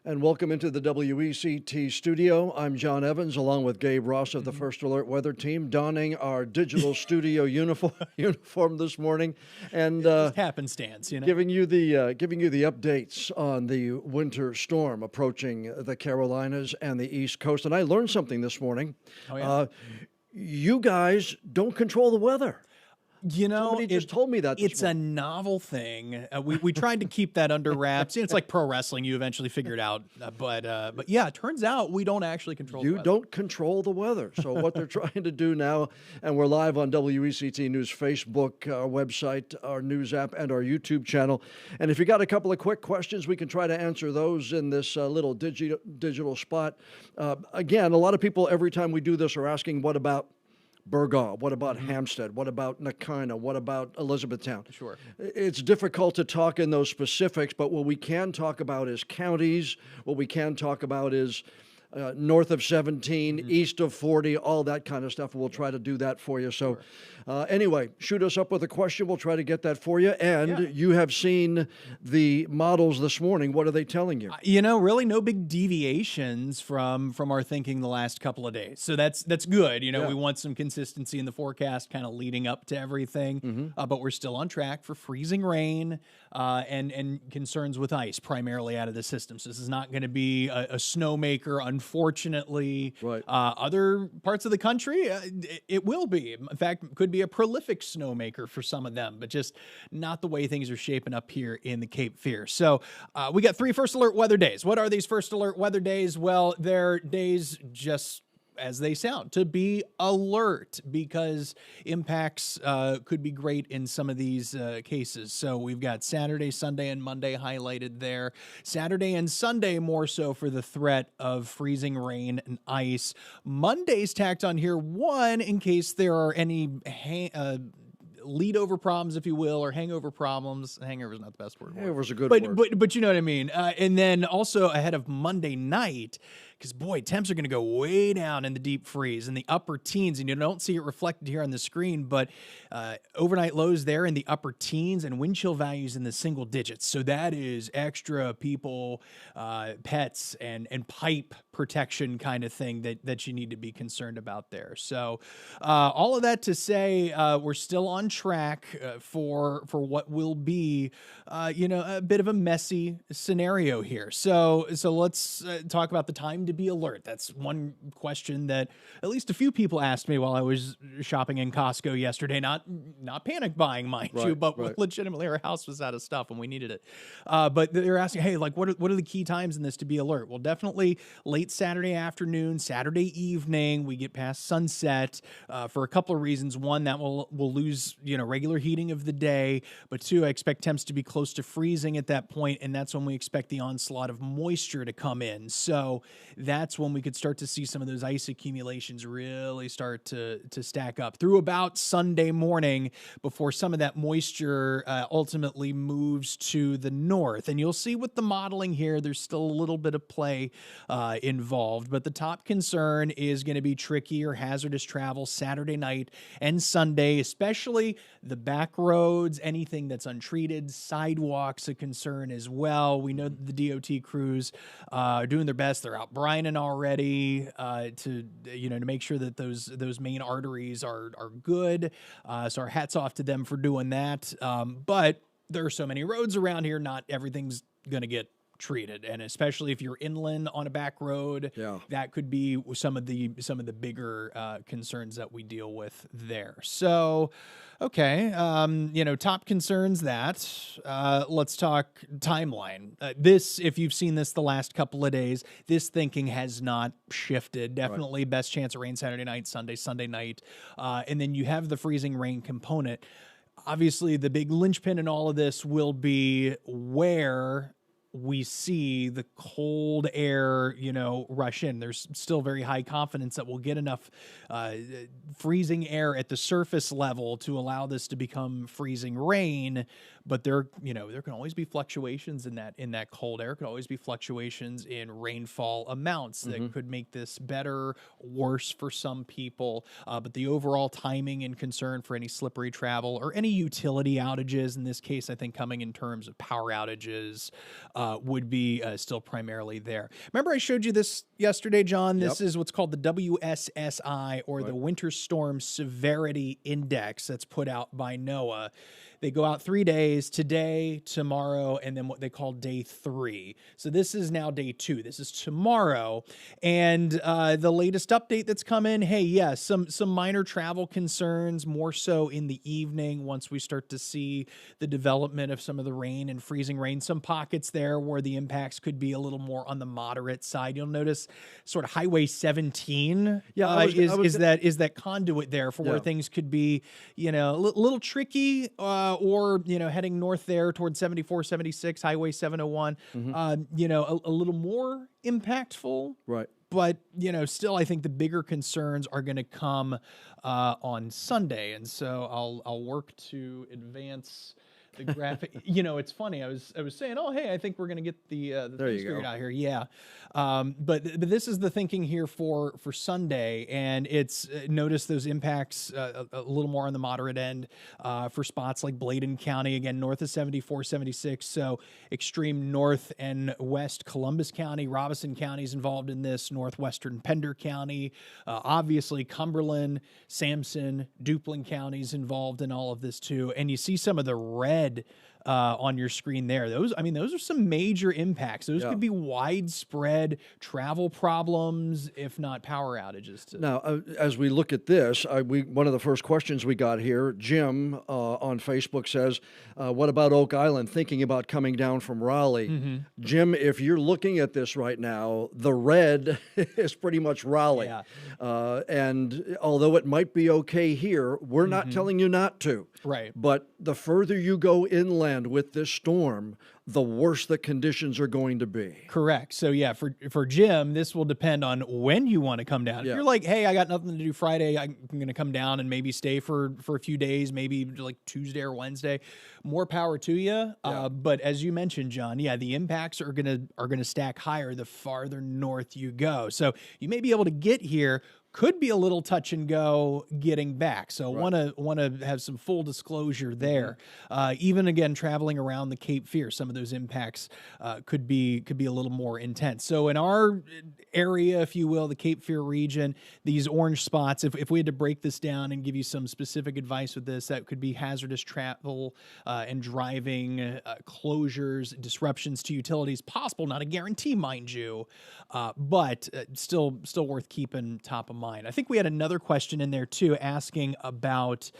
And welcome into the WECT studio. I'm John Evans, along with Gabe Ross of the First Alert Weather Team, donning our digital studio uniform this morning, and Just happenstance, you know. giving you the updates on the winter storm approaching the Carolinas and the East Coast. And I learned something this morning. Oh, yeah. You guys don't control the weather. You know, Somebody just told me that this it's a novel thing. We tried to keep that under wraps. It's like pro wrestling. You eventually figure it out. But yeah, it turns out we don't actually control the You weather. don't control the weather. So what they're trying to do now, and we're live on WECT News Facebook, our website, our news app, and our YouTube channel. And if you got a couple of quick questions, we can try to answer those in this little digital spot. Again, a lot of people every time we do this are asking, what about Burgaw? What about Hampstead? What about Nakina? What about Elizabethtown? Sure. It's difficult to talk in those specifics, but what we can talk about is counties. What we can talk about is north of 17, east of 40, all that kind of stuff. We'll try to do that for you. So anyway, shoot us up with a question. We'll try to get that for you. And you have seen the models this morning. What are they telling you? You know, really no big deviations from our thinking the last couple of days. So that's good. You know, we want some consistency in the forecast kind of leading up to everything. But we're still on track for freezing rain and concerns with ice primarily out of the system. So this is not going to be a snowmaker, unfortunately. Right. Other parts of the country, it will be. In fact, could be a prolific snowmaker for some of them, but just not the way things are shaping up here in the Cape Fear. So we got 3 First Alert weather days. What are these First Alert weather days? Well, they're days just as they sound, to be alert, because impacts could be great in some of these cases. So we've got Saturday, Sunday, and Monday highlighted there. Saturday and Sunday more so for the threat of freezing rain and ice. Monday's tacked on here, one, in case there are any lead over problems, if you will, or hangover problems. Hangover is not the best word. Hangover's a good word. But you know what I mean. And then also ahead of Monday night, because boy, temps are going to go way down in the deep freeze in the upper teens, and you don't see it reflected here on the screen, but overnight lows there in the upper teens and wind chill values in the single digits. So that is extra people, pets, and pipe protection kind of thing that you need to be concerned about there. So all of that to say, we're still on track for what will be, a bit of a messy scenario here. So let's talk about the time to be alert. That's one question that at least a few people asked me while I was shopping in Costco yesterday. Not panic buying, mind you, but legitimately our house was out of stuff and we needed it. But they're asking, hey, like what are the key times in this to be alert? Well, definitely late Saturday afternoon, Saturday evening. We get past sunset for a couple of reasons. One, that we'll lose regular heating of the day, but two, I expect temps to be close to freezing at that point, and that's when we expect the onslaught of moisture to come in. So that's when we could start to see some of those ice accumulations really start to stack up through about Sunday morning before some of that moisture ultimately moves to the north. And you'll see with the modeling here, there's still a little bit of play involved, but the top concern is going to be trickier, hazardous travel Saturday night and Sunday, especially the back roads, anything that's untreated, sidewalks a concern as well. We know that the DOT crews are doing their best. They're out brining already to make sure that those main arteries are good. So our hats off to them for doing that. But there are so many roads around here, not everything's going to get treated, and especially if you're inland on a back road, that could be some of the bigger concerns that we deal with there. So, okay, top concerns that let's talk timeline. This, if you've seen this the last couple of days, this thinking has not shifted. Definitely best chance of rain Saturday night, Sunday night, and then you have the freezing rain component. Obviously, the big linchpin in all of this will be where we see the cold air, rush in. There's still very high confidence that we'll get enough freezing air at the surface level to allow this to become freezing rain. but there can always be fluctuations in that cold air. Could always be fluctuations in rainfall amounts that could make this better, worse for some people. But the overall timing and concern for any slippery travel or any utility outages, in this case, I think coming in terms of power outages, would be still primarily there. Remember I showed you this yesterday, John? This is what's called the WSSI, or the Winter Storm Severity Index, that's put out by NOAA. They go out 3 days, today, tomorrow, and then what they call day 3. So this is now day 2. This is tomorrow. And the latest update that's come in, hey, yeah, some minor travel concerns, more so in the evening once we start to see the development of some of the rain and freezing rain. Some pockets there where the impacts could be a little more on the moderate side. You'll notice sort of Highway 17 is that conduit there for where things could be, a little tricky, or, heading north there towards 74, 76, Highway 701, a little more impactful. Right. But, still, I think the bigger concerns are going to come on Sunday. And so I'll work to advance the graphic. It's funny. I was saying, oh, hey, I think we're going to get the things figured out here. Yeah. But this is the thinking here for Sunday. And it's notice those impacts a little more on the moderate end for spots like Bladen County, again, north of 74, 76. So extreme north and west Columbus County, Robeson County is involved in this, northwestern Pender County, obviously Cumberland, Sampson, Duplin counties involved in all of this too. And you see some of the red on your screen there. Those are some major impacts. Those could be widespread travel problems, if not power outages. Now, as we look at this, one of the first questions we got here, Jim on Facebook says, what about Oak Island, thinking about coming down from Raleigh? Jim, if you're looking at this right now, the red is pretty much Raleigh. And although it might be okay here, we're not telling you not to. Right. But the further you go inland with this storm, the worse the conditions are going to be. Correct. So yeah, for Jim, this will depend on when you want to come down. If you're like, hey, I got nothing to do Friday, I'm going to come down and maybe stay for a few days, maybe like Tuesday or Wednesday, more power to you. But as you mentioned, John, the impacts are gonna stack higher the farther north you go. So you may be able to get here, could be a little touch and go getting back. So want to have some full disclosure there. Even again, traveling around the Cape Fear, some of those impacts could be a little more intense. So in our area, if you will, the Cape Fear region, these orange spots, if we had to break this down and give you some specific advice with this, that could be hazardous travel and driving, closures, disruptions to utilities, possible, not a guarantee, mind you, but still worth keeping top of mind. I think we had another question in there too, asking about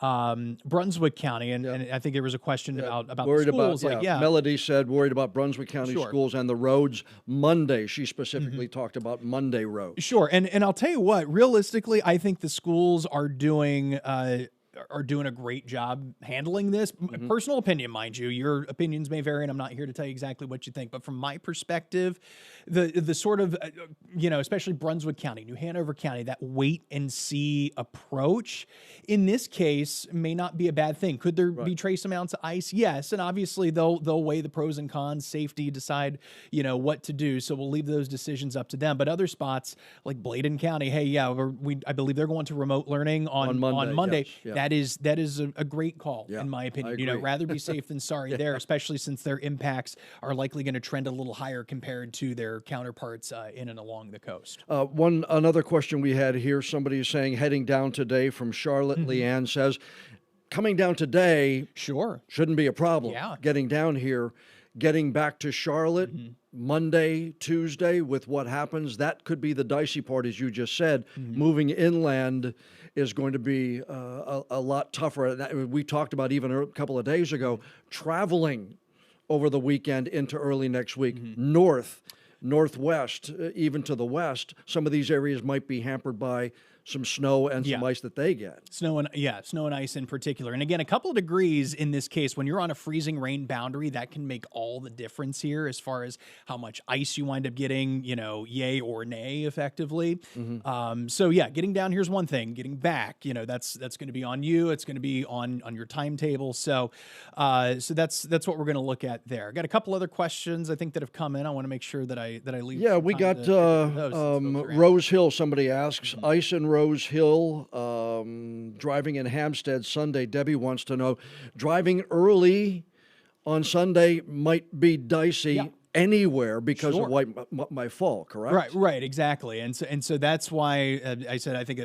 Brunswick County, and I think there was a question about worried the schools. About, Melody said worried about Brunswick County schools and the roads Monday. She specifically talked about Monday roads. Sure, and I'll tell you what, realistically, I think the schools are doing a great job handling this. Personal opinion, mind you. Your opinions may vary, and I'm not here to tell you exactly what you think. But from my perspective, the sort of, especially Brunswick County, New Hanover County, that wait and see approach, in this case, may not be a bad thing. Could there be trace amounts of ice? Yes, and obviously they'll weigh the pros and cons, safety, decide what to do. So we'll leave those decisions up to them. But other spots like Bladen County, hey, I believe they're going to remote learning on Monday. Yes. That is a great call, in my opinion. Rather be safe than sorry there, especially since their impacts are likely going to trend a little higher compared to their counterparts in and along the coast. Another question we had here, somebody is saying heading down today from Charlotte. Leanne says, coming down today shouldn't be a problem. Getting down here, getting back to Charlotte Monday, Tuesday, with what happens, that could be the dicey part, as you just said. Moving inland is going to be a lot tougher. We talked about even a couple of days ago, traveling over the weekend into early next week, northwest, even to the west. Some of these areas might be hampered by some snow and some Yeah. ice that they get. Snow and ice in particular. And again, a couple of degrees in this case, when you're on a freezing rain boundary, that can make all the difference here as far as how much ice you wind up getting, yay or nay, effectively. So yeah, getting down here's one thing. Getting back, that's going to be on you. It's going to be on your timetable. So that's what we're going to look at there. Got a couple other questions I think that have come in. I want to make sure that I leave. Yeah, we got Rose Hill. Somebody asks ice in Rose Hill. Driving in Hampstead Sunday. Debbie wants to know, driving early on Sunday might be dicey anywhere because of my fall, correct? Right, exactly. And so that's why I said, I think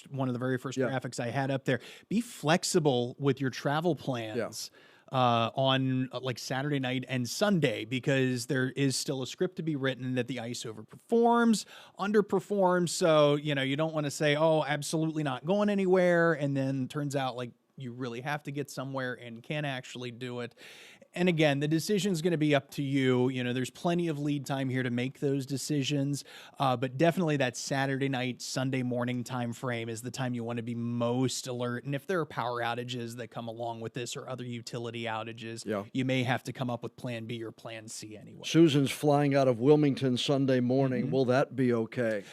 one of the very first graphics I had up there, be flexible with your travel plans. On like Saturday night and Sunday, because there is still a script to be written that the ice overperforms, underperforms. So, you don't want to say, oh, absolutely not going anywhere. And then turns out like you really have to get somewhere and can actually do it. And again, the decision is going to be up to you. There's plenty of lead time here to make those decisions, but definitely that Saturday night, Sunday morning time frame is the time you want to be most alert. And if there are power outages that come along with this or other utility outages, you may have to come up with Plan B or Plan C anyway. Susan's flying out of Wilmington Sunday morning. Will that be okay?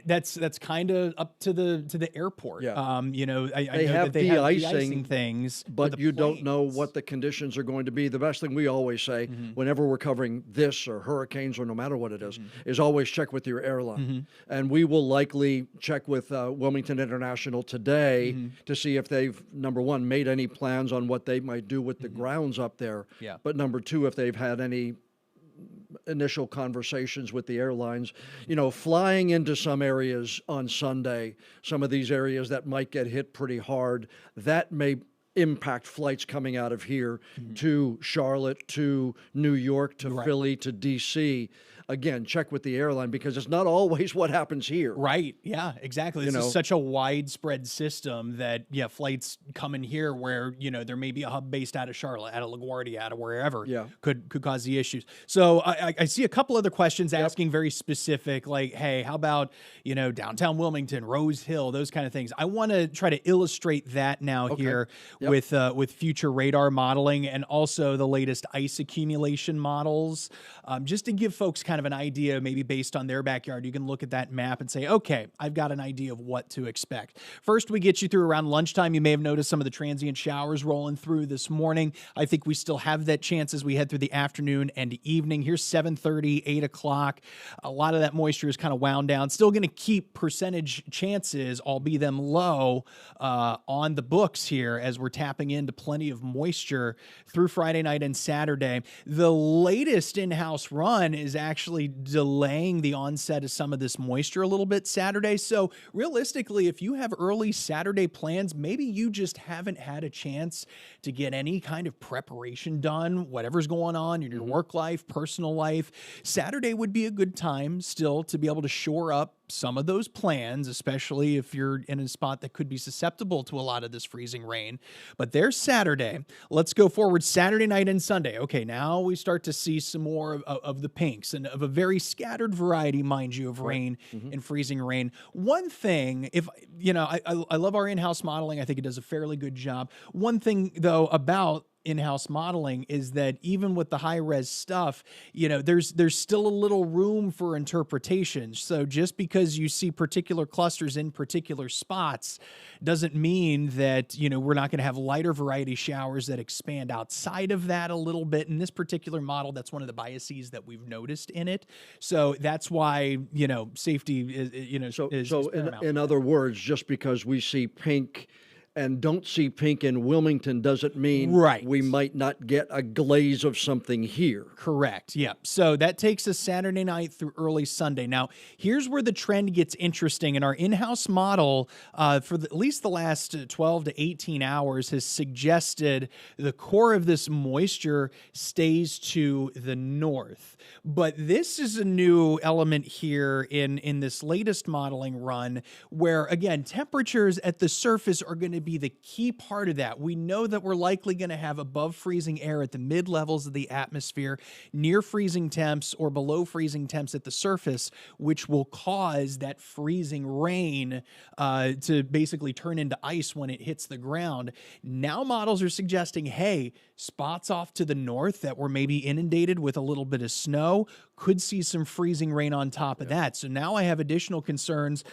That's kind of up to the airport. Yeah. I know they that they have de-icing de-icing things, but you don't know what the conditions are going to be. The best thing we always say whenever we're covering this or hurricanes or no matter what it is always check with your airline. And we will likely check with Wilmington International today to see if they've, number one, made any plans on what they might do with the grounds up there. But number two, if they've had any initial conversations with the airlines. Flying into some areas on Sunday, some of these areas that might get hit pretty hard, that may impact flights coming out of here to Charlotte, to New York, to Philly, to DC. Again, check with the airline because it's not always what happens here. Right. Yeah, exactly. This is such a widespread system that, flights come in here where, there may be a hub based out of Charlotte, out of LaGuardia, out of wherever could cause the issues. So I see a couple other questions asking very specific, like, hey, how about, downtown Wilmington, Rose Hill, those kind of things. I want to try to illustrate that now here with future radar modeling and also the latest ice accumulation models, just to give folks kind of an idea, maybe based on their backyard. You can look at that map and say, okay, I've got an idea of what to expect. First, we get you through around lunchtime. You may have noticed some of the transient showers rolling through this morning. I think we still have that chance as we head through the afternoon and evening. Here's 7:30, 8 o'clock. A lot of that moisture is kind of wound down. Still going to keep percentage chances, albeit them low, on the books here as we're tapping into plenty of moisture through Friday night and Saturday. The latest in-house run is actually delaying the onset of some of this moisture a little bit Saturday. So realistically, if you have early Saturday plans, maybe you just haven't had a chance to get any kind of preparation done, whatever's going on in your work life, personal life. Saturday would be a good time still to be able to shore up some of those plans, especially if you're in a spot that could be susceptible to a lot of this freezing rain. But there's Saturday. Let's go forward Saturday night and Sunday. Okay, now we start to see some more of the pinks and of a very scattered variety, mind you, of rain and freezing rain. One thing, I love our in-house modeling. I think it does a fairly good job. One thing, though, about in-house modeling is that even with the high-res stuff, there's still a little room for interpretation. So just because you see particular clusters in particular spots doesn't mean that, we're not going to have lighter variety showers that expand outside of that a little bit. In this particular model, that's one of the biases that we've noticed in it. So that's why, safety is paramount. In other words, just because we see pink and don't see pink in Wilmington doesn't mean we might not get a glaze of something here. Correct. Yeah. So that takes us Saturday night through early Sunday. Now, here's where the trend gets interesting. And our in-house model for at least the last 12 to 18 hours has suggested the core of this moisture stays to the north. But this is a new element here in this latest modeling run where, again, temperatures at the surface are going to to be the key part of that. We know that we're likely going to have above freezing air at the mid levels of the atmosphere, near freezing temps or below freezing temps at the surface, which will cause that freezing rain to basically turn into ice when it hits the ground. Now models are suggesting, hey, spots off to the north that were maybe inundated with a little bit of snow could see some freezing rain on top of that. So now I have additional concerns,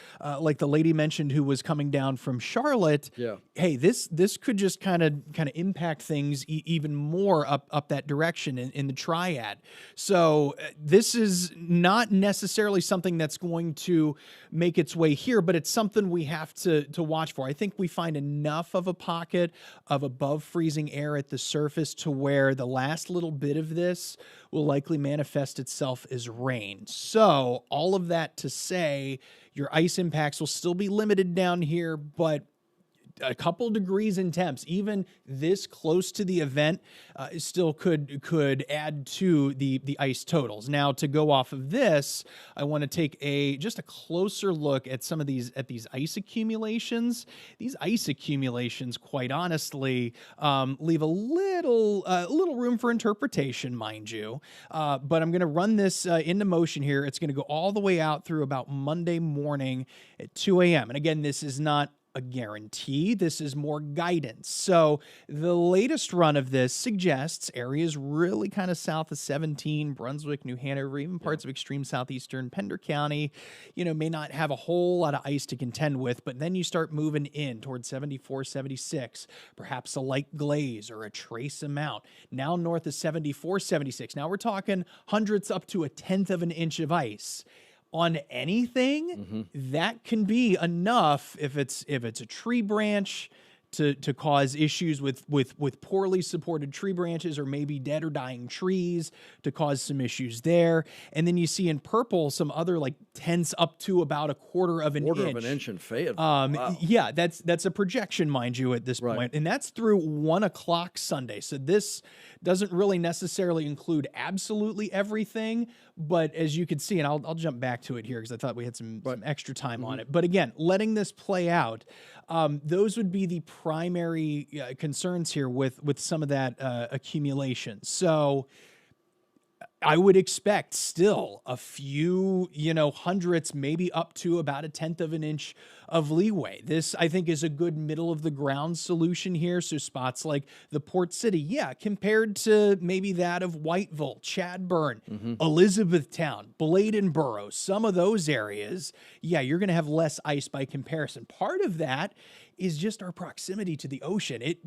like the lady mentioned who was coming down from Charlotte. Yeah. Hey, this could just kind of impact things even more up that direction in the triad. So this is not necessarily something that's going to make its way here, but it's something we have to watch for. I think we find enough of a pocket of above freezing air at the surface to where the last little bit of this will likely manifest itself as rain. So all of that to say, your ice impacts will still be limited down here, but a couple degrees in temps, even this close to the event, still could add to the ice totals. Now, to go off of this, I want to take just a closer look at some of these ice accumulations. These ice accumulations, quite honestly, leave a little room for interpretation, mind you. But I'm going to run this into motion here. It's going to go all the way out through about Monday morning at 2 a.m. And again, this is not a guarantee. This is more guidance. So the latest run of this suggests areas really kind of south of 17, Brunswick, New Hanover, even parts of extreme southeastern Pender County, may not have a whole lot of ice to contend with, but then you start moving in towards 74, 76, perhaps a light glaze or a trace amount. Now north of 74, 76. Now we're talking hundredths up to a tenth of an inch of ice. On anything, that can be enough if it's a tree branch to cause issues with poorly supported tree branches, or maybe dead or dying trees to cause some issues there. And then you see in purple some other like tenths up to about a quarter of an inch in Fayetteville. Wow. Yeah, that's a projection, mind you, at this point. And that's through 1 o'clock Sunday. So this doesn't really necessarily include absolutely everything, but as you can see, and I'll jump back to it here because I thought we had some extra time on it. But again, letting this play out, those would be the primary concerns here with some of that accumulation. So I would expect still a few, hundredths, maybe up to about a tenth of an inch of leeway. This, I think, is a good middle of the ground solution here. So spots like the Port City, compared to maybe that of Whiteville, Chadburn, Elizabethtown, Bladenboro, some of those areas, you're going to have less ice by comparison. Part of that is just our proximity to the ocean. It,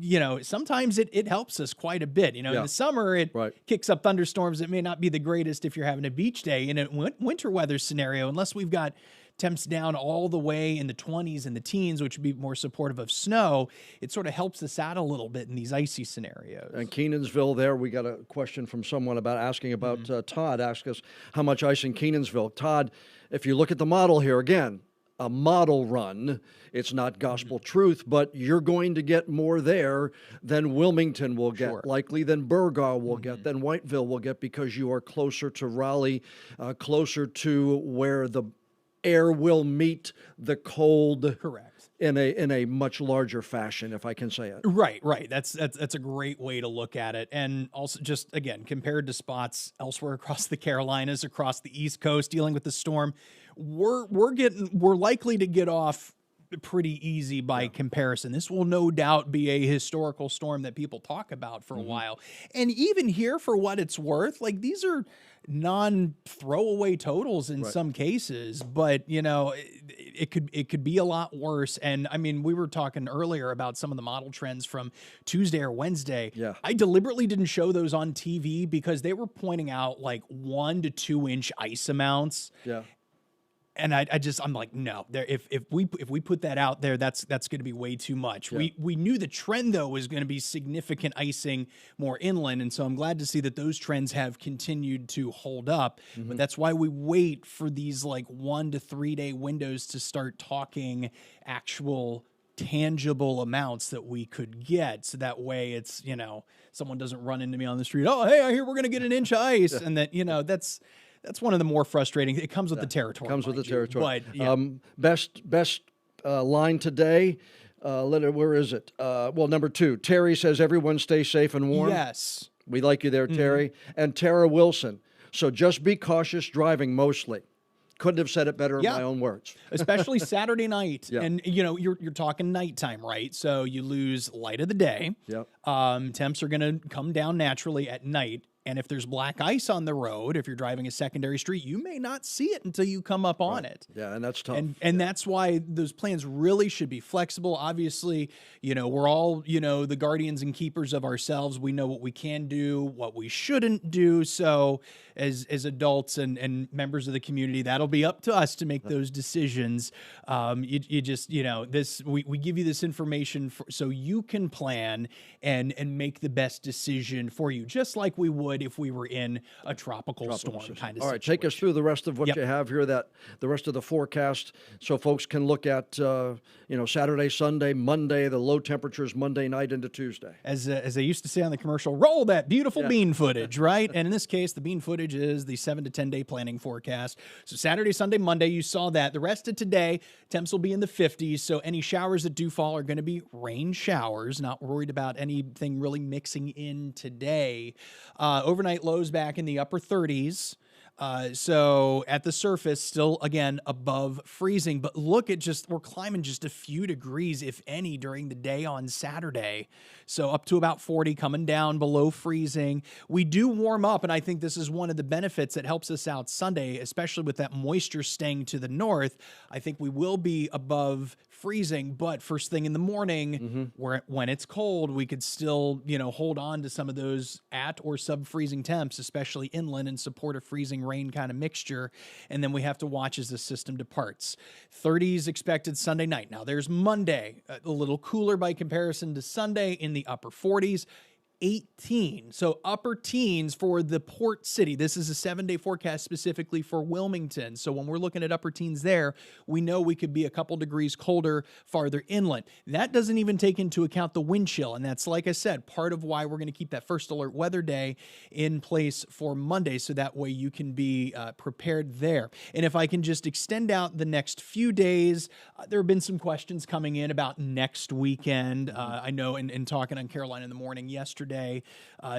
sometimes it helps us quite a bit. In the summer, it kicks up thunderstorms. It may not be the greatest if you're having a beach day in a winter weather scenario, unless we've got temps down all the way in the 20s and the teens, which would be more supportive of snow. It sort of helps us out a little bit in these icy scenarios. And Kenansville there, we got a question from someone asking about Todd, asked us how much ice in Kenansville. Todd, if you look at the model here, again, a model run. It's not gospel truth, but you're going to get more there than Wilmington will get, likely than Burgaw will get, than Whiteville will get, because you are closer to Raleigh, closer to where the air will meet the cold. Correct. In a much larger fashion, if I can say it. Right. That's a great way to look at it. And also, just again, compared to spots elsewhere across the Carolinas, across the East Coast, dealing with the storm, we're likely to get off pretty easy by comparison. This will no doubt be a historical storm that people talk about for a while. And even here, for what it's worth, like, these are non-throwaway totals in some cases, but it could be a lot worse. And I mean, we were talking earlier about some of the model trends from Tuesday or Wednesday. I deliberately didn't show those on TV because they were pointing out like 1 to 2 inch ice amounts. And I'm like, no, if we put that out there, that's going to be way too much. We knew the trend, though, was going to be significant icing more inland. And so I'm glad to see that those trends have continued to hold up. But that's why we wait for these like 1 to 3 day windows to start talking actual tangible amounts that we could get. So that way it's, someone doesn't run into me on the street. Oh, hey, I hear we're going to get an inch of ice. And that, that's one of the more frustrating. It comes with the territory. Comes with the territory. But best line today. Linda, where is it? Well, number 2, Terry says everyone stay safe and warm. Yes. We like you there, Terry. And Tara Wilson. So just be cautious driving mostly. Couldn't have said it better in my own words. Especially Saturday night. Yeah. And, you know, you're talking nighttime, right? So you lose light of the day. Yep. Temps are going to come down naturally at night. And if there's black ice on the road, if you're driving a secondary street, you may not see it until you come up on it. Yeah, and that's tough. And that's why those plans really should be flexible. Obviously, you know, we're all, you know, the guardians and keepers of ourselves. We know what we can do, what we shouldn't do. So as adults and members of the community, that'll be up to us to make those decisions. You just, you know, we give you this information so you can plan and make the best decision for you, just like we would if we were in a tropical storm kind of All right, take us through the rest of what you have here, the rest of the forecast, so folks can look at, you know, Saturday, Sunday, Monday, the low temperatures Monday night into Tuesday. As they used to say on the commercial, roll that beautiful bean footage, right? And in this case, the bean footage is the 7 to 10 day planning forecast. So Saturday, Sunday, Monday, you saw that. The rest of today, temps will be in the 50s. So any showers that do fall are going to be rain showers. Not worried about anything really mixing in today. Overnight lows back in the upper 30s. So at the surface, still, again, above freezing. But look at we're climbing just a few degrees, if any, during the day on Saturday. So up to about 40, coming down below freezing. We do warm up, and I think this is one of the benefits that helps us out Sunday, especially with that moisture staying to the north. I think we will be above freezing, but first thing in the morning, when it's cold, we could still, you know, hold on to some of those at or sub-freezing temps, especially inland, and support a freezing rain kind of mixture. And then we have to watch as the system departs. 30s expected Sunday night. Now there's Monday, a little cooler by comparison to Sunday, in the upper 40s. 18. So upper teens for the port city. This is a 7-day forecast specifically for Wilmington. So when we're looking at upper teens there, we know we could be a couple degrees colder farther inland. That doesn't even take into account the wind chill. And that's, like I said, part of why we're going to keep that first alert weather day in place for Monday. So that way you can be prepared there. And if I can just extend out the next few days, there have been some questions coming in about next weekend. I know in talking on Caroline in the Morning yesterday,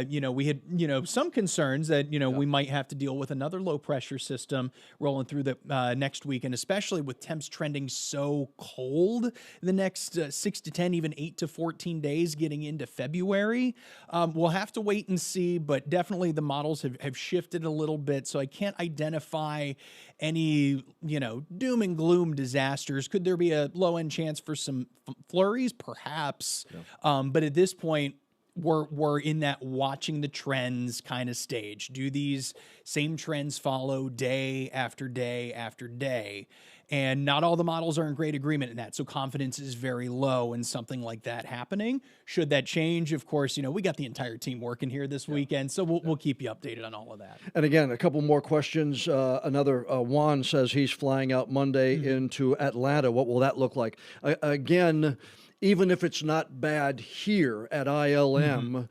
you know, we had, you know, some concerns that, you know, we might have to deal with another low pressure system rolling through the next week. And especially with temps trending so cold the next 6 to 10, even 8 to 14 days getting into February. We'll have to wait and see, but definitely the models have shifted a little bit. So I can't identify any, you know, doom and gloom disasters. Could there be a low end chance for some flurries? Perhaps. But at this point, we're in that watching the trends kind of stage. Do these same trends follow day after day after day? And not all the models are in great agreement in that. So confidence is very low in something like that happening. Should that change, of course, you know, we got the entire team working here this weekend. So we'll keep you updated on all of that. And again, a couple more questions. Another Juan says he's flying out Monday into Atlanta. What will that look like? Again, even if it's not bad here at ILM,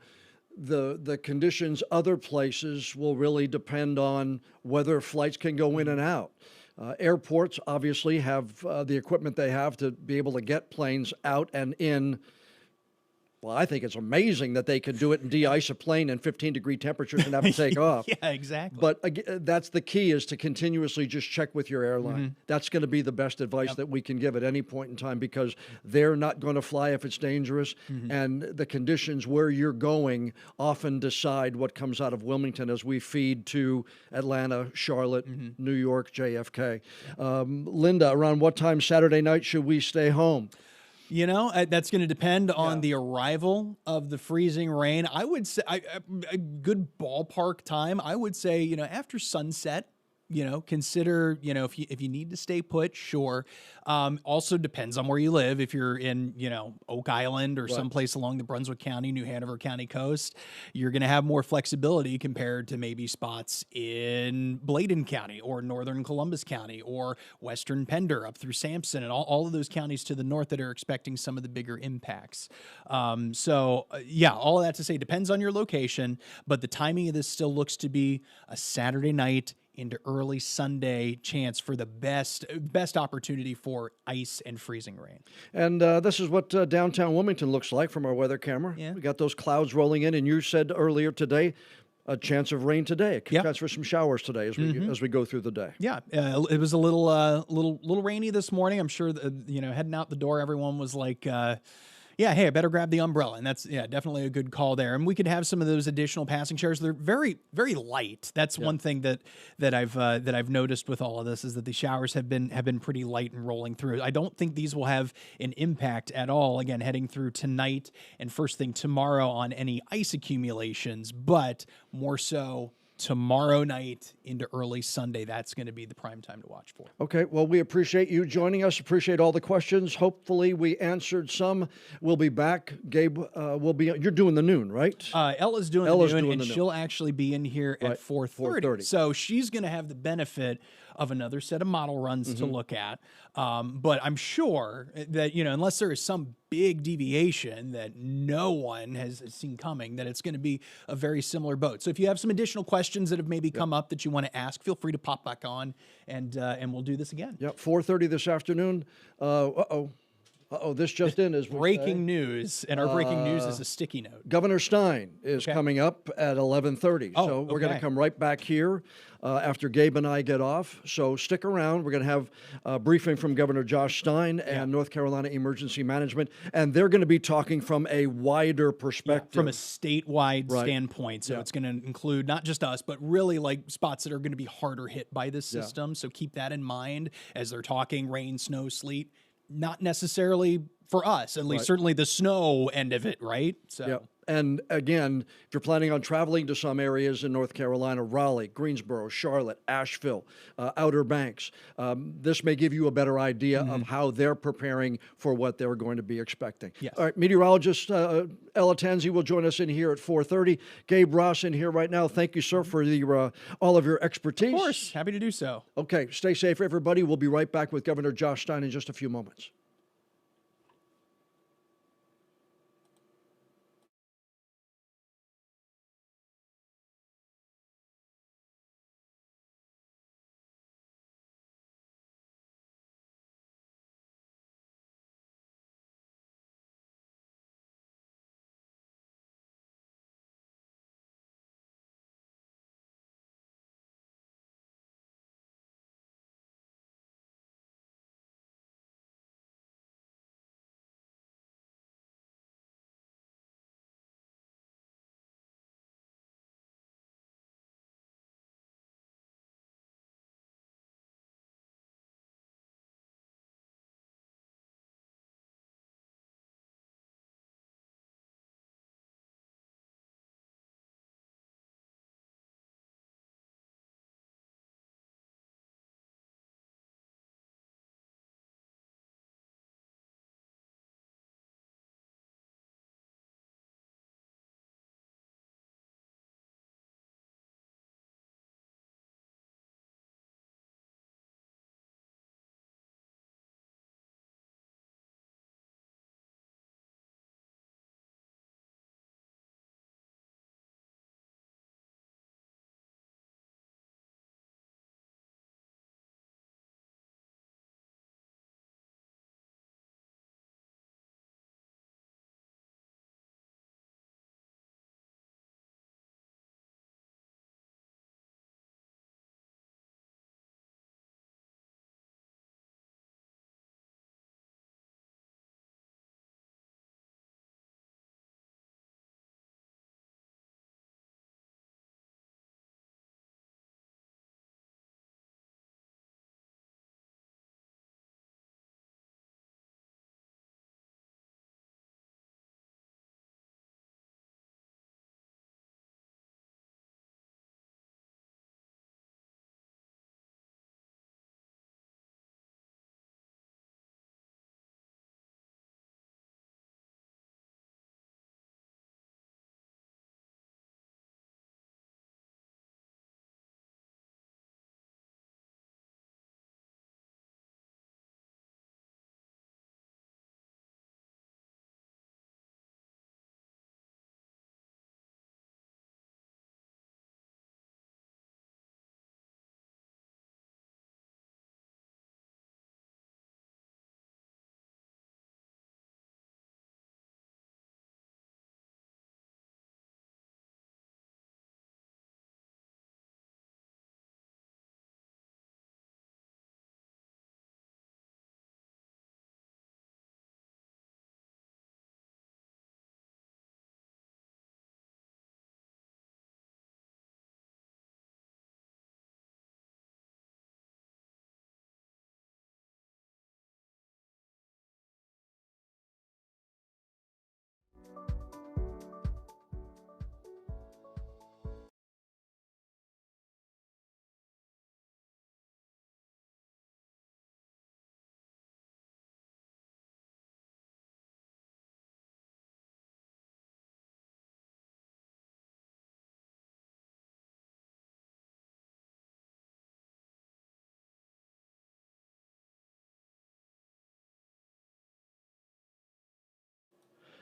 the conditions other places will really depend on whether flights can go in and out. Airports obviously have the equipment they have to be able to get planes out and in. Well, I think it's amazing that they could do it and de-ice a plane in 15-degree temperatures and have it take off. Yeah, exactly. But again, that's the key, is to continuously just check with your airline. That's going to be the best advice that we can give at any point in time, because they're not going to fly if it's dangerous. And the conditions where you're going often decide what comes out of Wilmington as we feed to Atlanta, Charlotte, New York, JFK. Linda, around what time Saturday night should we stay home? You know, that's going to depend on the arrival of the freezing rain. I would say a good ballpark time, I would say, you know, after sunset. You know, consider, you know, if you need to stay put, sure. Also depends on where you live. If you're in, you know, Oak Island or someplace along the Brunswick County, New Hanover County coast, you're going to have more flexibility compared to maybe spots in Bladen County or Northern Columbus County or Western Pender up through Sampson and all of those counties to the north that are expecting some of the bigger impacts. Yeah, all of that to say depends on your location, but the timing of this still looks to be a Saturday night into early Sunday, chance for the best opportunity for ice and freezing rain. And this is what downtown Wilmington looks like from our weather camera. Yeah. We got those clouds rolling in, and you said earlier today, a chance of rain today, a Yep. chance for some showers today as we go through the day. Yeah, it was a little rainy this morning. I'm sure that, heading out the door, everyone was like, yeah, hey, I better grab the umbrella. And that's, definitely a good call there. And we could have some of those additional passing showers. They're very, very light. That's one thing that I've noticed with all of this, is that the showers have been pretty light and rolling through. I don't think these will have an impact at all, again, heading through tonight and first thing tomorrow on any ice accumulations, but more so tomorrow night into early Sunday. That's going to be the prime time to watch for. Okay, well, we appreciate you joining us. Appreciate all the questions. Hopefully, we answered some. We'll be back. Gabe will be. You're doing the noon, right? Ella's doing the noon, and she'll actually be in here at 4:30. So she's going to have the benefit of another set of model runs to look at. But I'm sure that, unless there is some big deviation that no one has seen coming, that it's going to be a very similar boat. So if you have some additional questions that have maybe come up that you want to ask, feel free to pop back on, and we'll do this again. Yep, 4:30 this afternoon. This just in is breaking news, and our breaking news is a sticky note. Governor Stein is coming up at 11:30. So we're going to come right back here after Gabe and I get off. So stick around. We're going to have a briefing from Governor Josh Stein and North Carolina Emergency Management, and they're going to be talking from a wider perspective. From a statewide standpoint. So it's going to include not just us, but really like spots that are going to be harder hit by this system. So keep that in mind as they're talking rain, snow, sleet. Not necessarily for us, at least certainly the snow end of it, right? So, and again, if you're planning on traveling to some areas in North Carolina, Raleigh, Greensboro, Charlotte, Asheville, Outer Banks, this may give you a better idea of how they're preparing for what they're going to be expecting. Yes. All right, meteorologist Ella Tanzi will join us in here at 4:30. Gabe Ross in here right now. Thank you, sir, for the all of your expertise. Of course, happy to do so. Okay, stay safe, everybody. We'll be right back with Governor Josh Stein in just a few moments.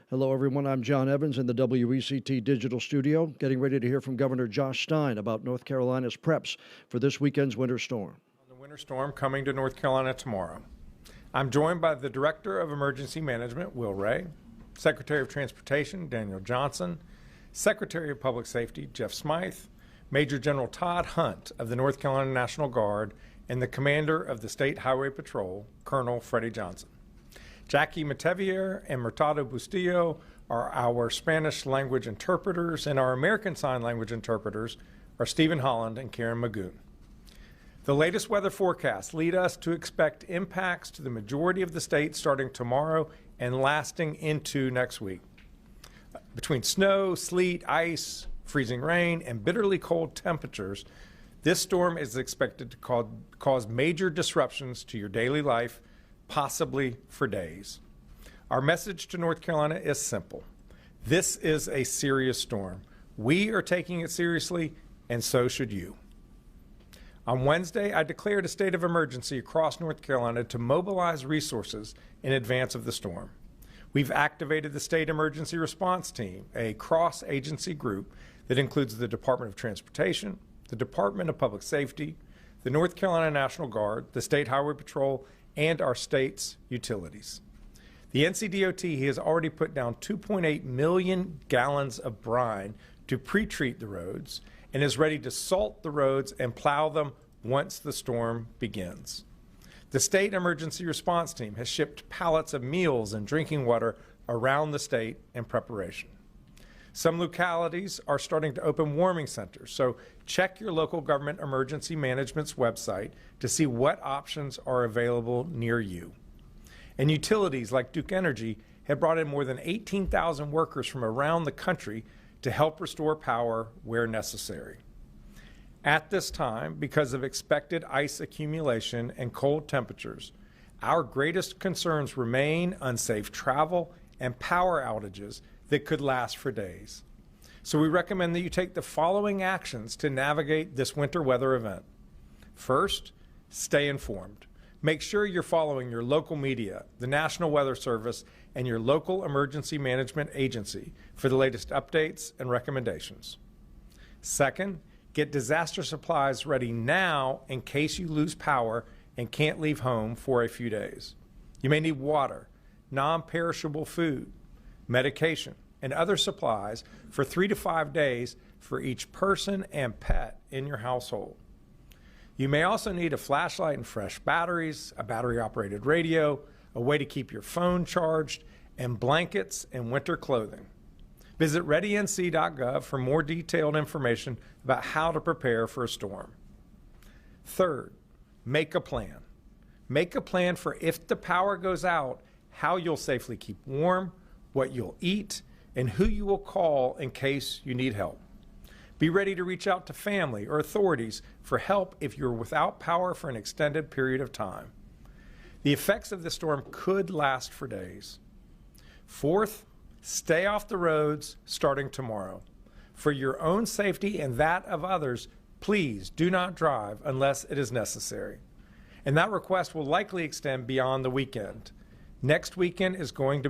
Hello, everyone. I'm John Evans in the WECT Digital Studio, getting ready to hear from Governor Josh Stein about North Carolina's preps for this weekend's winter storm. The winter storm coming to North Carolina tomorrow. I'm joined by the Director of Emergency Management, Will Ray, Secretary of Transportation, Daniel Johnson, Secretary of Public Safety, Jeff Smythe, Major General Todd Hunt of the North Carolina National Guard, and the Commander of the State Highway Patrol, Colonel Freddie Johnson. Jackie Matevier and Murtado Bustillo are our Spanish language interpreters, and our American Sign Language interpreters are Stephen Holland and Karen Magoon. The latest weather forecasts lead us to expect impacts to the majority of the state starting tomorrow and lasting into next week. Between snow, sleet, ice, freezing rain, and bitterly cold temperatures, this storm is expected to cause major disruptions to your daily life, possibly for days. Our message to North Carolina is simple. This is a serious storm. We are taking it seriously, and so should you. On Wednesday, I declared a state of emergency across North Carolina to mobilize resources in advance of the storm. We've activated the State Emergency Response Team, a cross-agency group that includes the Department of Transportation, the Department of Public Safety, the North Carolina National Guard, the State Highway Patrol, and our state's utilities. The NCDOT has already put down 2.8 million gallons of brine to pre-treat the roads and is ready to salt the roads and plow them once the storm begins. The State Emergency Response Team has shipped pallets of meals and drinking water around the state in preparation. Some localities are starting to open warming centers, so check your local government emergency management's website to see what options are available near you. And utilities like Duke Energy have brought in more than 18,000 workers from around the country to help restore power where necessary. At this time, because of expected ice accumulation and cold temperatures, our greatest concerns remain unsafe travel and power outages that could last for days. So we recommend that you take the following actions to navigate this winter weather event. First, stay informed. Make sure you're following your local media, the National Weather Service, and your local emergency management agency for the latest updates and recommendations. Second, get disaster supplies ready now in case you lose power and can't leave home for a few days. You may need water, non-perishable food, medication, and other supplies for 3 to 5 days for each person and pet in your household. You may also need a flashlight and fresh batteries, a battery-operated radio, a way to keep your phone charged, and blankets and winter clothing. Visit readync.gov for more detailed information about how to prepare for a storm. Third, make a plan. Make a plan for if the power goes out, how you'll safely keep warm, what you'll eat, and who you will call in case you need help. Be ready to reach out to family or authorities for help if you're without power for an extended period of time. The effects of this storm could last for days. Fourth, stay off the roads starting tomorrow. For your own safety and that of others, please do not drive unless it is necessary. And that request will likely extend beyond the weekend. Next week is going to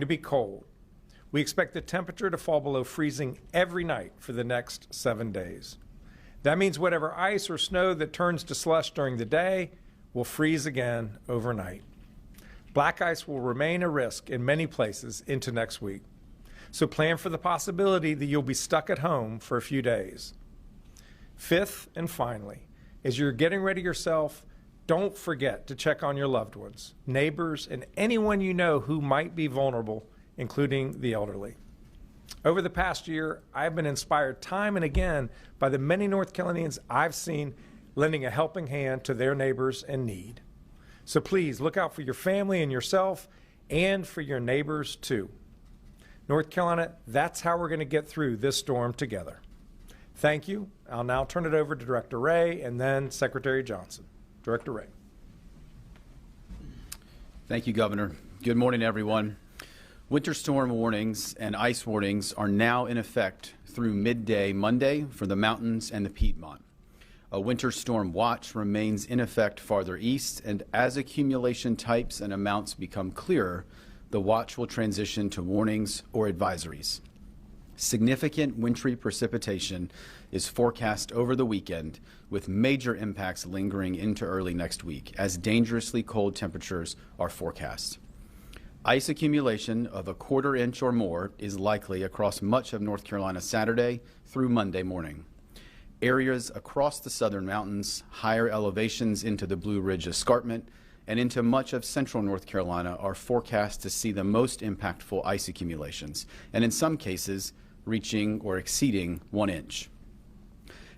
be cold. We expect the temperature to fall below freezing every night for the next 7 days. That means whatever ice or snow that turns to slush during the day will freeze again overnight. Black ice will remain a risk in many places into next week. So plan for the possibility that you'll be stuck at home for a few days. Fifth and finally, as you're getting ready yourself, don't forget to check on your loved ones, neighbors, and anyone you know who might be vulnerable, including the elderly. Over the past year, I've been inspired time and again by the many North Carolinians I've seen lending a helping hand to their neighbors in need. So please look out for your family and yourself and for your neighbors too. North Carolina, that's how we're going to get through this storm together. Thank you. I'll now turn it over to Director Ray and then Secretary Johnson. Director Ray. Thank you, Governor. Good morning, everyone. Winter storm warnings and ice warnings are now in effect through midday Monday for the mountains and the Piedmont. A winter storm watch remains in effect farther east, and as accumulation types and amounts become clearer, the watch will transition to warnings or advisories. Significant wintry precipitation is forecast over the weekend, with major impacts lingering into early next week as dangerously cold temperatures are forecast. Ice accumulation of a quarter inch or more is likely across much of North Carolina Saturday through Monday morning. Areas across the southern mountains, higher elevations into the Blue Ridge Escarpment, and into much of central North Carolina are forecast to see the most impactful ice accumulations, and in some cases, reaching or exceeding 1 inch.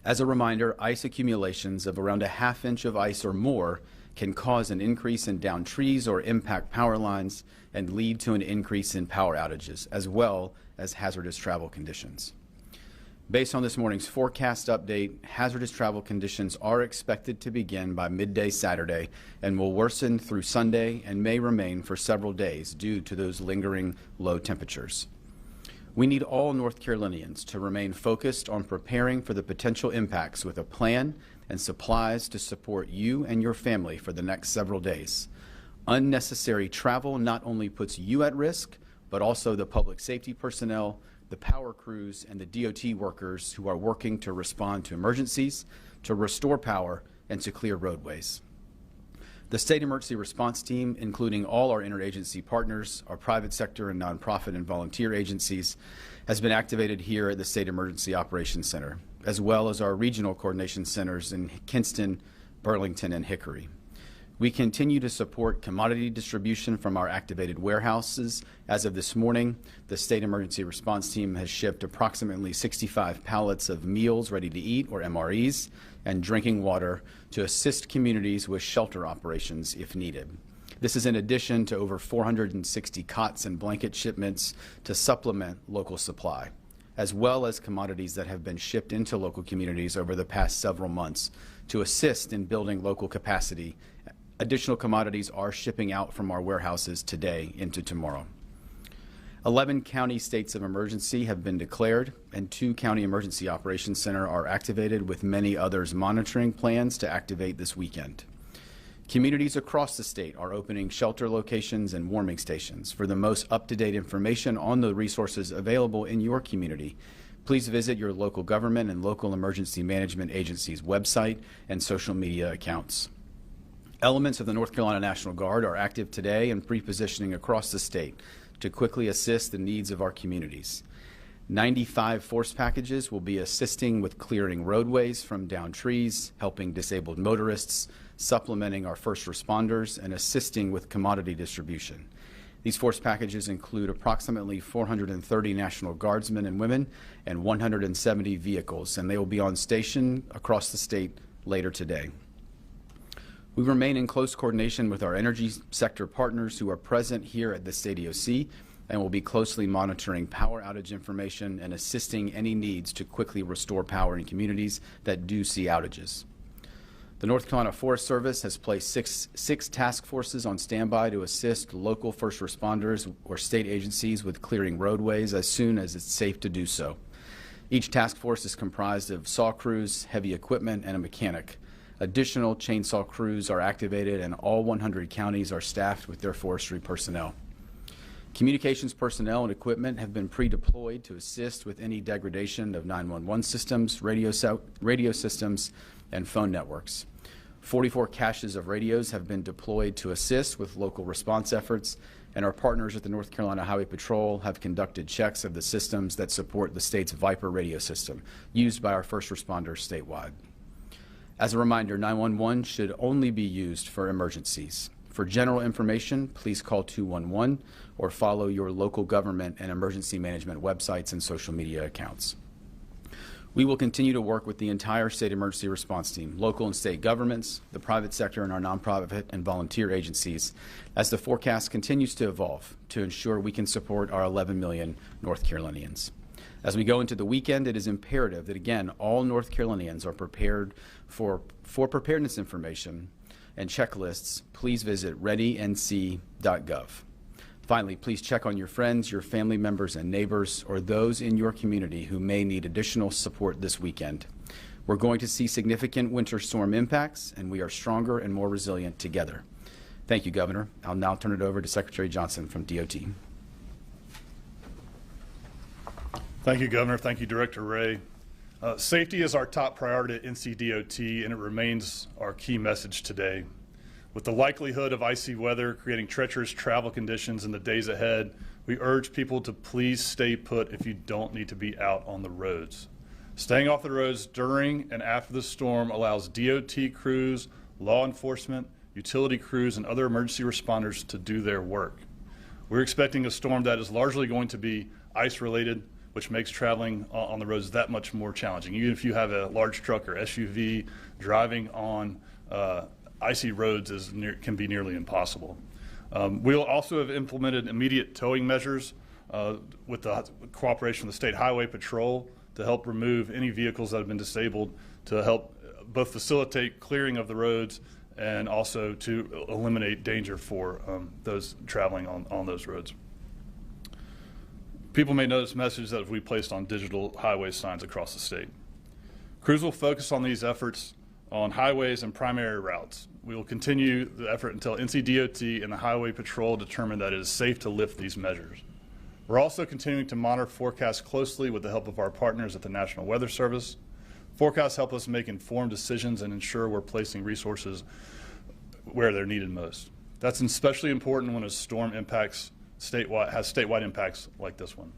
As a reminder, ice accumulations of around a ½ inch of ice or more can cause an increase in downed trees or impact power lines and lead to an increase in power outages, as well as hazardous travel conditions. Based on this morning's forecast update, hazardous travel conditions are expected to begin by midday Saturday and will worsen through Sunday and may remain for several days due to those lingering low temperatures. We need all North Carolinians to remain focused on preparing for the potential impacts with a plan and supplies to support you and your family for the next several days. Unnecessary travel not only puts you at risk, but also the public safety personnel, the power crews, and the DOT workers who are working to respond to emergencies, to restore power, and to clear roadways. The State Emergency Response Team, including all our interagency partners, our private sector and nonprofit and volunteer agencies, has been activated here at the State Emergency Operations Center, as well as our regional coordination centers in Kinston, Burlington, and Hickory. We continue to support commodity distribution from our activated warehouses. As of this morning, the State Emergency Response Team has shipped approximately 65 pallets of meals ready to eat, or MREs, and drinking water to assist communities with shelter operations if needed. This is in addition to over 460 cots and blanket shipments to supplement local supply, as well as commodities that have been shipped into local communities over the past several months to assist in building local capacity. Additional commodities are shipping out from our warehouses today into tomorrow. 11 county states of emergency have been declared, and 2 county emergency operations center are activated, with many others monitoring plans to activate this weekend. Communities across the state are opening shelter locations and warming stations. For the most up-to-date information on the resources available in your community, please visit your local government and local emergency management agency's website and social media accounts. Elements of the North Carolina National Guard are active today and pre-positioning across the state to quickly assist the needs of our communities. 95 force packages will be assisting with clearing roadways from downed trees, helping disabled motorists, supplementing our first responders, and assisting with commodity distribution. These force packages include approximately 430 National Guardsmen and women and 170 vehicles, and they will be on station across the state later today. We remain in close coordination with our energy sector partners who are present here at the State EOC and will be closely monitoring power outage information and assisting any needs to quickly restore power in communities that do see outages. The North Carolina Forest Service has placed six task forces on standby to assist local first responders or state agencies with clearing roadways as soon as it's safe to do so. Each task force is comprised of saw crews, heavy equipment, and a mechanic. Additional chainsaw crews are activated, and all 100 counties are staffed with their forestry personnel. Communications personnel and equipment have been pre-deployed to assist with any degradation of 911 systems, radio systems, and phone networks. 44 caches of radios have been deployed to assist with local response efforts, and our partners at the North Carolina Highway Patrol have conducted checks of the systems that support the state's Viper radio system, used by our first responders statewide. As a reminder, 911 should only be used for emergencies. For general information, please call 211 or follow your local government and emergency management websites and social media accounts. We will continue to work with the entire State Emergency Response Team, local and state governments, the private sector, and our nonprofit and volunteer agencies as the forecast continues to evolve to ensure we can support our 11 million North Carolinians. As we go into the weekend, it is imperative that, again, all North Carolinians are prepared for preparedness information and checklists. Please visit readync.gov. Finally, please check on your friends, your family members, and neighbors, or those in your community who may need additional support this weekend. We're going to see significant winter storm impacts, and we are stronger and more resilient together. Thank you, Governor. I'll now turn it over to Secretary Johnson from DOT. Thank you, Governor. Thank you, Director Ray. Safety is our top priority at NCDOT, and it remains our key message today. With the likelihood of icy weather creating treacherous travel conditions in the days ahead, we urge people to please stay put if you don't need to be out on the roads. Staying off the roads during and after the storm allows DOT crews, law enforcement, utility crews, and other emergency responders to do their work. We're expecting a storm that is largely going to be ice-related, which makes traveling on the roads that much more challenging. Even if you have a large truck or SUV, driving on icy roads can be nearly impossible. We'll also have implemented immediate towing measures with the cooperation of the State Highway Patrol to help remove any vehicles that have been disabled, to help both facilitate clearing of the roads and also to eliminate danger for those traveling on those roads. People may know this message that we placed on digital highway signs across the state. Crews will focus on these efforts on highways and primary routes. We will continue the effort until NCDOT and the Highway Patrol determine that it is safe to lift these measures. We're also continuing to monitor forecasts closely with the help of our partners at the National Weather Service. Forecasts help us make informed decisions and ensure we're placing resources where they're needed most. That's especially important when a storm has statewide impacts like this one.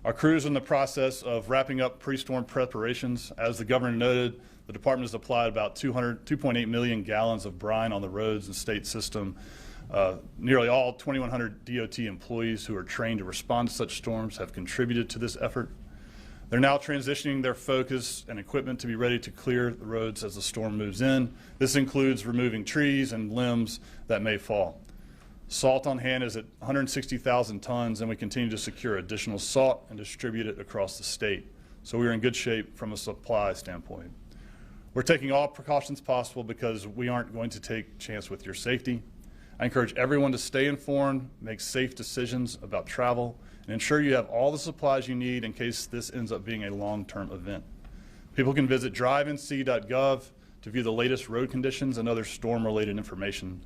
Our crews are in the process of wrapping up pre-storm preparations. As the governor noted, the department has applied about 2.8 million gallons of brine on the roads and state system. Nearly all 2,100 DOT employees who are trained to respond to such storms have contributed to this effort. They're now transitioning their focus and equipment to be ready to clear the roads as the storm moves in. This includes removing trees and limbs that may fall. Salt on hand is at 160,000 tons, and we continue to secure additional salt and distribute it across the state. So we are in good shape from a supply standpoint. We're taking all precautions possible because we aren't going to take a chance with your safety. I encourage everyone to stay informed, make safe decisions about travel, and ensure you have all the supplies you need in case this ends up being a long-term event. People can visit drivenc.gov to view the latest road conditions and other storm-related information.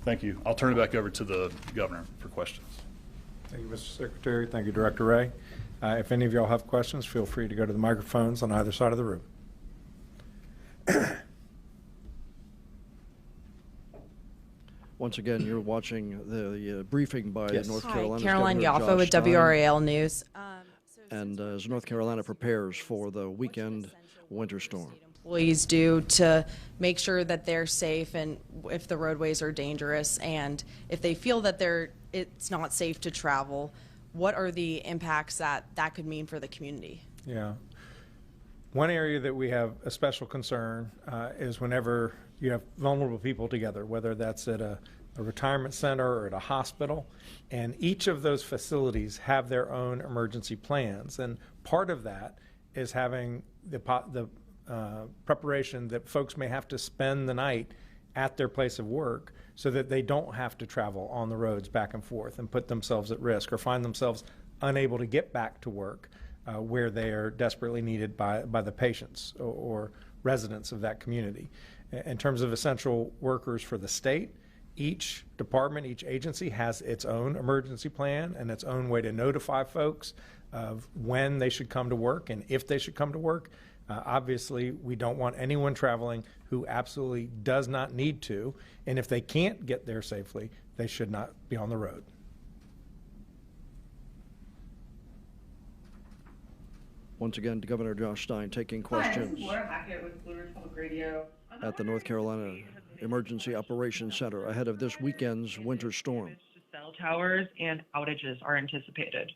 Thank you. I'll turn it back over to the governor for questions. Thank you, Mr. Secretary. Thank you, Director Ray. If any of y'all have questions, feel free to go to the microphones on either side of the room. Once again, you're watching the briefing by Yes. North Hi, Carolina's Caroline Governor Yaffa Josh with Stein. WRAL News. And as North Carolina prepares for the weekend winter storm. Employees do to make sure that they're safe, and if the roadways are dangerous, and if they feel that it's not safe to travel, what are the impacts that could mean for the community? Yeah. One area that we have a special concern is whenever you have vulnerable people together, whether that's at a retirement center or at a hospital, and each of those facilities have their own emergency plans. And part of that is having the preparation that folks may have to spend the night at their place of work so that they don't have to travel on the roads back and forth and put themselves at risk or find themselves unable to get back to work where they are desperately needed by the patients or residents of that community. In terms of essential workers for the state, each department, each agency has its own emergency plan and its own way to notify folks of when they should come to work and if they should come to work. Obviously, we don't want anyone traveling who absolutely does not need to, and if they can't get there safely, they should not be on the road. Once again, Governor Josh Stein taking questions. Hi, this is Laura Hackett with Blue Ridge Public Radio. At the North Carolina Emergency Operations Center ahead of this weekend's winter storm. Cell towers and outages are anticipated.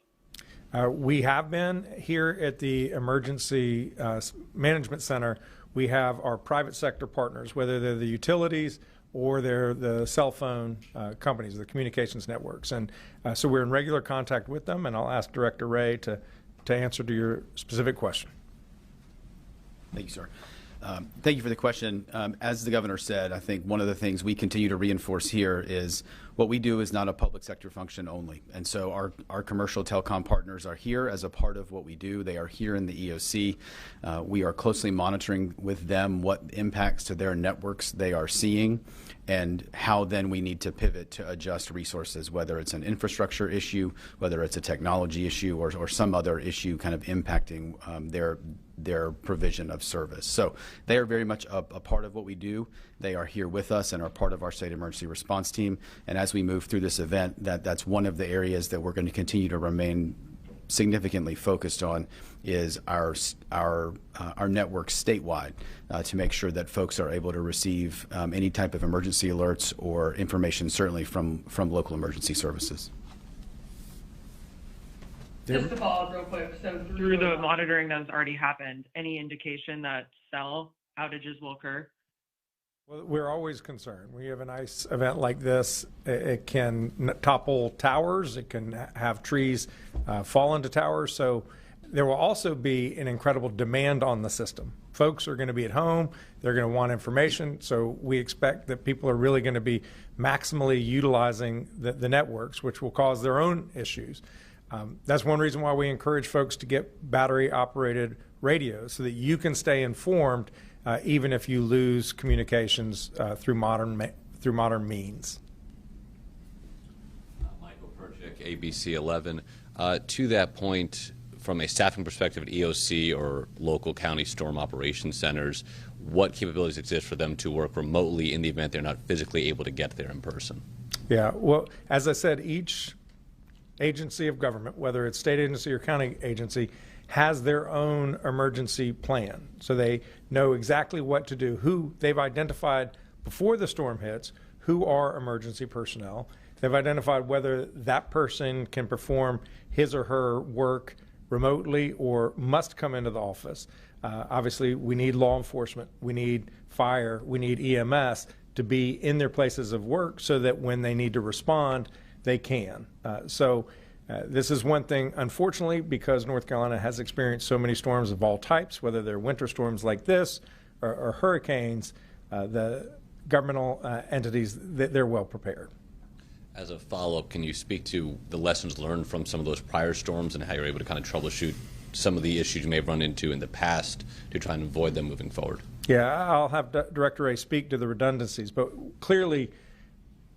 We have been here at the Emergency Management Center. We have our private sector partners, whether they're the utilities or they're the cell phone companies, the communications networks. And so we're in regular contact with them, and I'll ask Director Ray to answer to your specific question. Thank you, sir. Thank you for the question. As the governor said, I think one of the things we continue to reinforce here is What we do is not a public sector function only. And so our commercial telecom partners are here as a part of what we do. They are here in the EOC. We are closely monitoring with them what impacts to their networks they are seeing and how then we need to pivot to adjust resources, whether it's an infrastructure issue, whether it's a technology issue, or some other issue kind of impacting their provision of service. So they are very much a part of what we do. They are here with us and are part of our state emergency response team. And as we move through this event, that's one of the areas that we're going to continue to remain significantly focused on is our network statewide to make sure that folks are able to receive any type of emergency alerts or information, certainly from local emergency services. Just to follow up real quick, so through the monitoring that has already happened, any indication that cell outages will occur? Well, we're always concerned. We have an ice event like this. It can topple towers. It can have trees fall into towers. So there will also be an incredible demand on the system. Folks are going to be at home. They're going to want information. So we expect that people are really going to be maximally utilizing the networks, which will cause their own issues. That's one reason why we encourage folks to get battery-operated radios so that you can stay informed even if you lose communications through modern means. Michael Perchik, ABC 11. To that point, from a staffing perspective at EOC or local county storm operations centers, what capabilities exist for them to work remotely in the event they're not physically able to get there in person? Yeah, well, as I said, each agency of government, whether it's state agency or county agency, has their own emergency plan. So they know exactly what to do, who they've identified before the storm hits, who are emergency personnel. They've identified whether that person can perform his or her work remotely or must come into the office. Obviously, we need law enforcement, we need fire, we need EMS to be in their places of work so that when they need to respond, they can. This is one thing, unfortunately, because North Carolina has experienced so many storms of all types, whether they're winter storms like this or hurricanes, the governmental entities, they're well prepared. As a follow-up, can you speak to the lessons learned from some of those prior storms and how you're able to kind of troubleshoot some of the issues you may have run into in the past to try and avoid them moving forward? Yeah, I'll have Director Ray speak to the redundancies, but clearly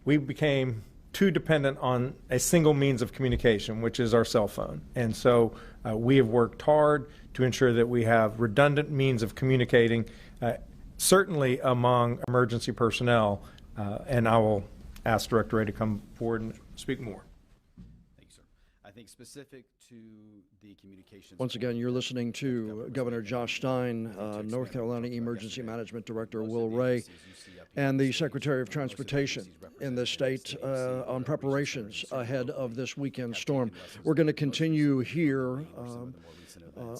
we became too dependent on a single means of communication, which is our cell phone. And so we have worked hard to ensure that we have redundant means of communicating, certainly among emergency personnel. And I will ask Director Ray to come forward and speak more. Thank you, sir. I think specific to the communications. Once again, you're listening to Governor Josh Stein, North Carolina Emergency Management Director Will Ray, and the Secretary of Transportation in the state on preparations ahead of this weekend storm. We're going to continue here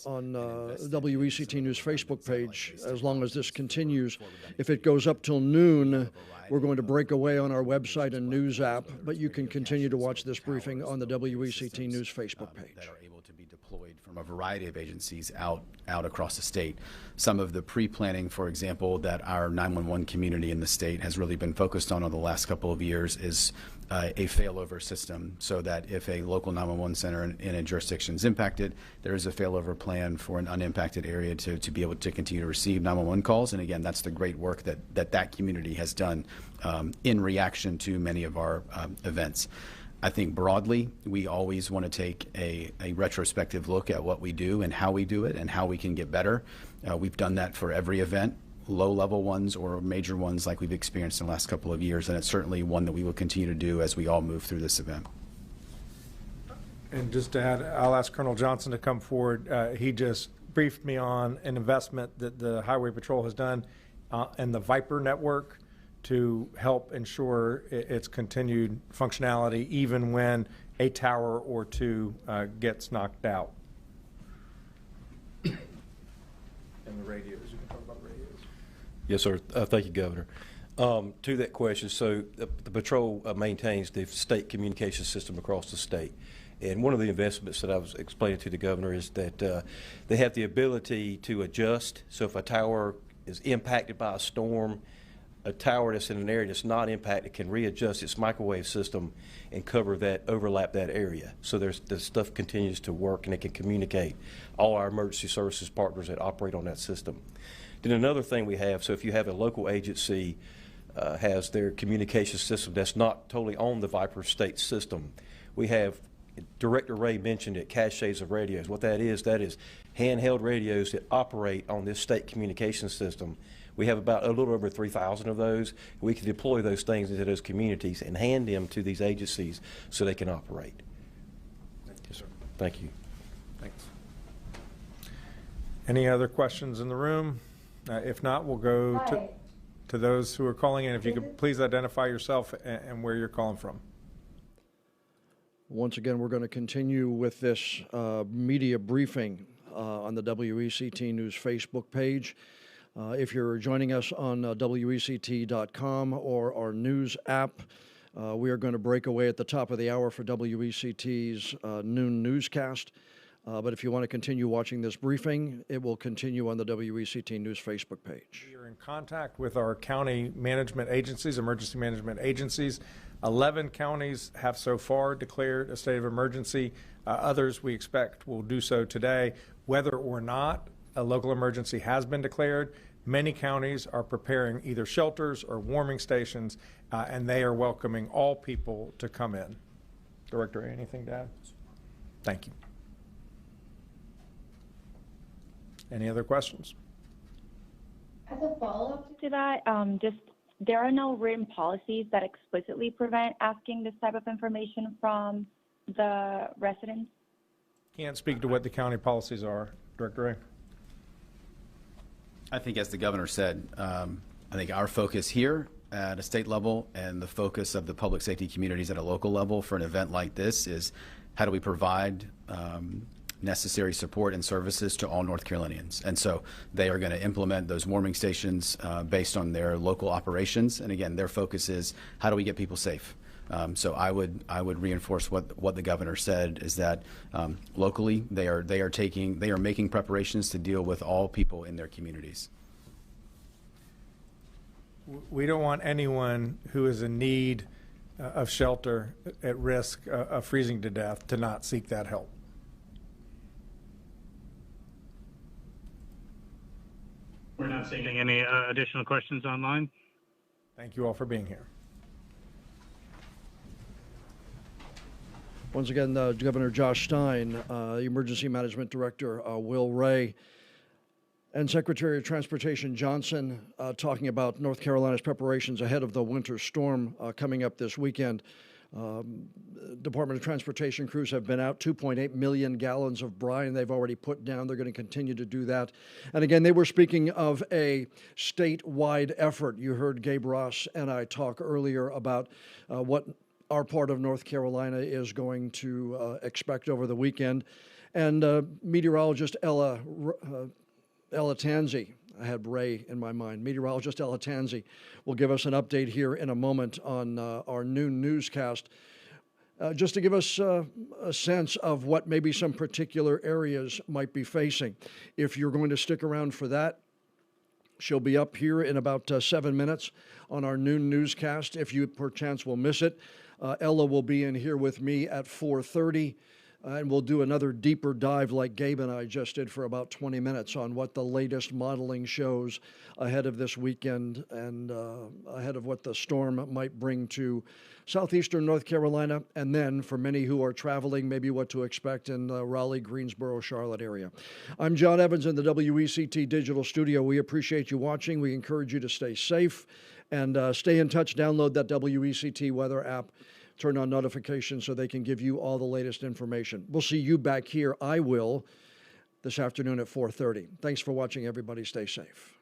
on WECT News Facebook page as long as this continues. If it goes up till noon, we're going to break away on our website and news app, but you can continue to watch this briefing on the WECT News Facebook page. That are able to be deployed from a variety of agencies out across the state. Some of the pre-planning, for example, that our 911 community in the state has really been focused on the last couple of years is a failover system, so that if a local 911 center in a jurisdiction is impacted, there is a failover plan for an unimpacted area to be able to continue to receive 911 calls. And again, that's the great work that community has done in reaction to many of our events. I think broadly, we always want to take a retrospective look at what we do and how we do it and how we can get better. We've done that for every event, low-level ones or major ones like we've experienced in the last couple of years, and it's certainly one that we will continue to do as we all move through this event. And just to add, I'll ask Colonel Johnson to come forward. He just briefed me on an investment that the Highway Patrol has done in the Viper network to help ensure its continued functionality even when a tower or two gets knocked out. And the radios, you can talk about radios. Yes, sir. Thank you, Governor. To that question, so the patrol maintains the state communication system across the state. And one of the investments that I was explaining to the governor is that they have the ability to adjust. So if a tower is impacted by a storm, a tower that's in an area that's not impacted can readjust its microwave system and overlap that area. So the stuff continues to work and it can communicate. All our emergency services partners that operate on that system. Then another thing we have, so if you have a local agency has their communication system that's not totally on the Viper state system, we have, Director Ray mentioned it, caches of radios. What that is handheld radios that operate on this state communication system. We have about a little over 3,000 of those. We can deploy those things into those communities and hand them to these agencies so they can operate. Yes, sir. Thank you. Thanks. Any other questions in the room? If not, we'll go to those who are calling in. If you could please identify yourself and where you're calling from. Once again, we're going to continue with this media briefing on the WECT News Facebook page. If you're joining us on WECT.com or our news app, we are going to break away at the top of the hour for WECT's noon newscast. But if you want to continue watching this briefing, it will continue on the WECT News Facebook page. We are in contact with our county management agencies, emergency management agencies. 11 counties have so far declared a state of emergency. Others we expect will do so today. Whether or not a local emergency has been declared, many counties are preparing either shelters or warming stations, and they are welcoming all people to come in. Director, anything to add? Thank you. Any other questions? As a follow-up to that, there are no written policies that explicitly prevent asking this type of information from the residents? Can't speak to what the county policies are. Director Ray? I think, as the governor said, I think our focus here at a state level and the focus of the public safety communities at a local level for an event like this is how do we provide necessary support and services to all North Carolinians. And so they are going to implement those warming stations based on their local operations. And again, their focus is how do we get people safe? So I would reinforce what the governor said is that locally they are making preparations to deal with all people in their communities. We don't want anyone who is in need of shelter at risk of freezing to death to not seek that help. We're not seeing any additional questions online. Thank you all for being here. Once again, Governor Josh Stein, Emergency Management Director Will Ray, and Secretary of Transportation Johnson talking about North Carolina's preparations ahead of the winter storm coming up this weekend. Department of Transportation crews have been out 2.8 million gallons of brine they've already put down. They're going to continue to do that. And again, they were speaking of a statewide effort. You heard Gabe Ross and I talk earlier about what our part of North Carolina is going to expect over the weekend. And meteorologist Ella Tanzi, I had Ray in my mind, meteorologist Ella Tanzi will give us an update here in a moment on our noon newscast, just to give us a sense of what maybe some particular areas might be facing. If you're going to stick around for that, she'll be up here in about 7 minutes on our noon newscast. If you perchance will miss it, Ella will be in here with me at 4:30. And we'll do another deeper dive like Gabe and I just did for about 20 minutes on what the latest modeling shows ahead of this weekend and ahead of what the storm might bring to southeastern North Carolina. And then for many who are traveling, maybe what to expect in the Raleigh, Greensboro, Charlotte area. I'm John Evans in the WECT Digital Studio. We appreciate you watching. We encourage you to stay safe and stay in touch. Download that WECT weather app. Turn on notifications so they can give you all the latest information. We'll see you back here. I will this afternoon at 4:30. Thanks for watching, everybody. Stay safe.